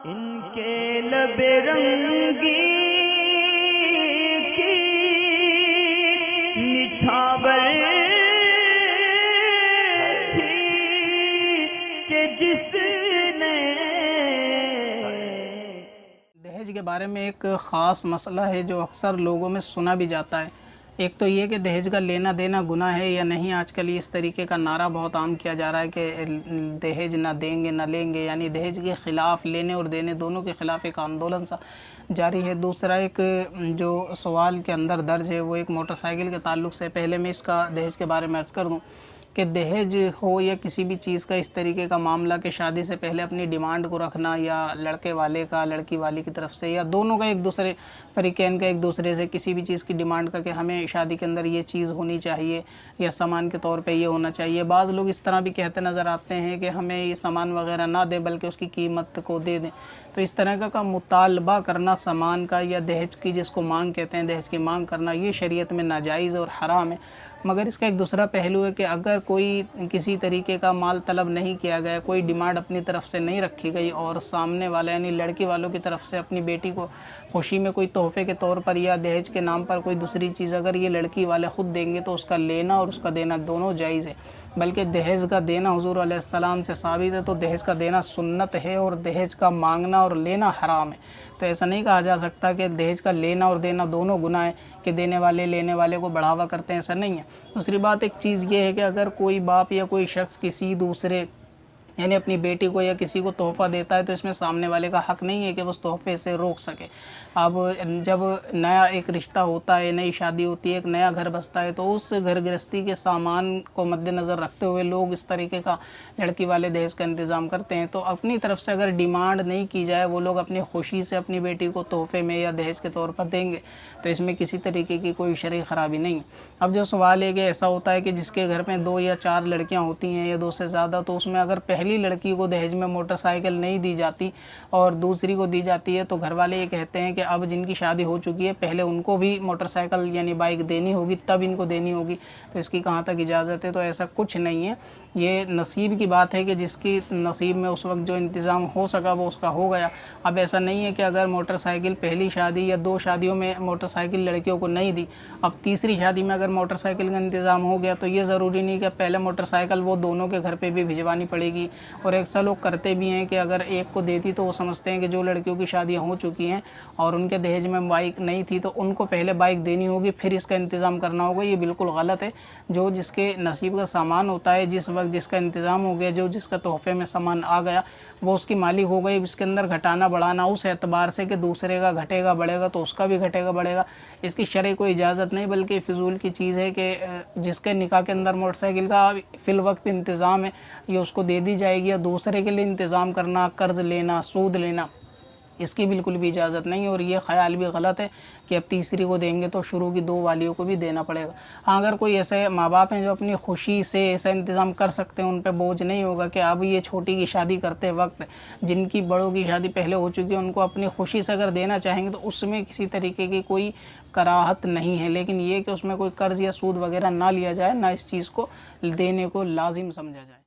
इनके लबे रंगी की निछावर थी कि जिसने। दहेज के बारे में एक ख़ास मसला है जो अक्सर लोगों में सुना भी जाता है। एक तो ये कि दहेज का लेना देना गुनाह है या नहीं। आजकल इस तरीके का नारा बहुत आम किया जा रहा है कि दहेज ना देंगे ना लेंगे, यानी दहेज के ख़िलाफ़, लेने और देने दोनों के ख़िलाफ़ एक आंदोलन सा जारी है। दूसरा एक जो सवाल के अंदर दर्ज है वो एक मोटरसाइकिल के ताल्लुक़ से। पहले मैं इसका दहेज के बारे में अर्ज़ कर दूँ कि दहेज हो या किसी भी चीज़ का इस तरीके का मामला कि शादी से पहले अपनी डिमांड को रखना, या लड़के वाले का लड़की वाली की तरफ से या दोनों का, एक दूसरे फरीकैन का एक दूसरे से किसी भी चीज़ की डिमांड का कि हमें शादी के अंदर ये चीज़ होनी चाहिए या सामान के तौर पे ये होना चाहिए। बाज़ लोग इस तरह भी कहते नज़र आते हैं कि हमें ये सामान वगैरह ना दें बल्कि उसकी कीमत को दे दें। तो इस तरह का मुतालबा करना सामान का या दहेज की, जिसको मांग कहते हैं, दहेज की मांग करना, ये शरीयत में नाजायज़ और हराम है। मगर इसका एक दूसरा पहलू है कि अगर कोई किसी तरीके का माल तलब नहीं किया गया, कोई डिमांड अपनी तरफ से नहीं रखी गई और सामने वाला यानी लड़की वालों की तरफ से अपनी बेटी को खुशी में कोई तोहफे के तौर पर या दहेज के नाम पर कोई दूसरी चीज़ अगर ये लड़की वाले ख़ुद देंगे तो उसका लेना और उसका देना दोनों जायज़ है। बल्कि दहेज का देना हुज़ूर अलैहिस्सलाम से साबित है, तो दहेज का देना सुन्नत है और दहेज का मांगना और लेना हराम है। तो ऐसा नहीं कहा जा सकता कि दहेज का लेना और देना दोनों गुनाह है कि देने वाले लेने वाले को बढ़ावा करते हैं, ऐसा नहीं है। दूसरी बात, एक चीज़ ये है कि अगर कोई बाप या कोई शख्स किसी दूसरे यानी अपनी बेटी को या किसी को तोहफ़ा देता है तो इसमें सामने वाले का हक़ नहीं है कि वो उस तोहफ़े से रोक सके। अब जब नया एक रिश्ता होता है, नई शादी होती है, एक नया घर बसता है, तो उस घर गृहस्थी के सामान को मद्देनज़र रखते हुए लोग इस तरीके का लड़की वाले दहेज का इंतज़ाम करते हैं। तो अपनी तरफ से अगर डिमांड नहीं की जाए, वो लोग अपनी खुशी से अपनी बेटी को तोहफ़े में या दहेज के तौर पर देंगे, तो इसमें किसी तरीके की कोई शरई ख़राबी नहीं। अब जो सवाल है कि ऐसा होता है कि जिसके घर में 2 या 4 लड़कियाँ होती हैं या 2 से ज़्यादा, तो उसमें अगर पहली लड़की को दहेज में मोटरसाइकिल नहीं दी जाती और दूसरी को दी जाती है, तो घर वाले ये कहते हैं कि अब जिनकी शादी हो चुकी है पहले उनको भी मोटरसाइकिल यानी बाइक देनी होगी, तब इनको देनी होगी। तो इसकी कहाँ तक इजाज़त है? तो ऐसा कुछ नहीं है। ये नसीब की बात है कि जिसकी नसीब में उस वक्त जो इंतज़ाम हो सका वो उसका हो गया। अब ऐसा नहीं है कि अगर मोटरसाइकिल पहली शादी या 2 शादियों में मोटरसाइकिल लड़कियों को नहीं दी, अब तीसरी शादी में अगर मोटरसाइकिल का इंतज़ाम हो गया, तो ये ज़रूरी नहीं कि पहले मोटरसाइकिल वो दोनों के घर पे भी भिजवानी पड़ेगी। और अक्सर लोग करते भी हैं कि अगर एक को देती तो वो समझते हैं कि जो लड़कियों की शादियाँ हो चुकी हैं और उनके दहेज में बाइक नहीं थी तो उनको पहले बाइक देनी होगी, फिर इसका इंतज़ाम करना होगा। ये बिल्कुल गलत है। जो जिसके नसीब का सामान होता है, जिस वक्त जिसका इंतज़ाम हो गया, जो जिसका तोहफ़े में सामान आ गया, वो उसकी मालिक हो गई। इसके अंदर घटाना बढ़ाना उस एतबार से कि दूसरे का घटेगा बढ़ेगा तो उसका भी घटेगा बढ़ेगा, इसकी शरई कोई इजाज़त नहीं, बल्कि फ़िजूल की चीज़ है कि जिसके निकाह के अंदर मोटरसाइकिल का फ़िल वक्त इंतज़ाम है, ये उसको दे दी जाएगी। या दूसरे के लिए इंतज़ाम करना, कर्ज़ लेना, सूद लेना, इसकी बिल्कुल भी इजाज़त नहीं। और ये ख़्याल भी गलत है कि अब तीसरी को देंगे तो शुरू की 2 वालियों को भी देना पड़ेगा। हाँ, अगर कोई ऐसे माँ बाप हैं जो अपनी खुशी से ऐसा इंतज़ाम कर सकते हैं, उन पे बोझ नहीं होगा कि अब ये छोटी की शादी करते वक्त जिनकी बड़ों की शादी पहले हो चुकी है उनको अपनी खुशी से अगर देना चाहेंगे तो उसमें किसी तरीके की कोई कराहत नहीं है। लेकिन ये कि उसमें कोई कर्ज़ या सूद वगैरह ना लिया जाए, ना इस चीज़ को देने को लाजिम समझा जाए।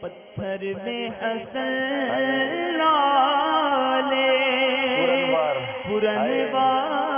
पत्थर में हसन लाले पुरनवार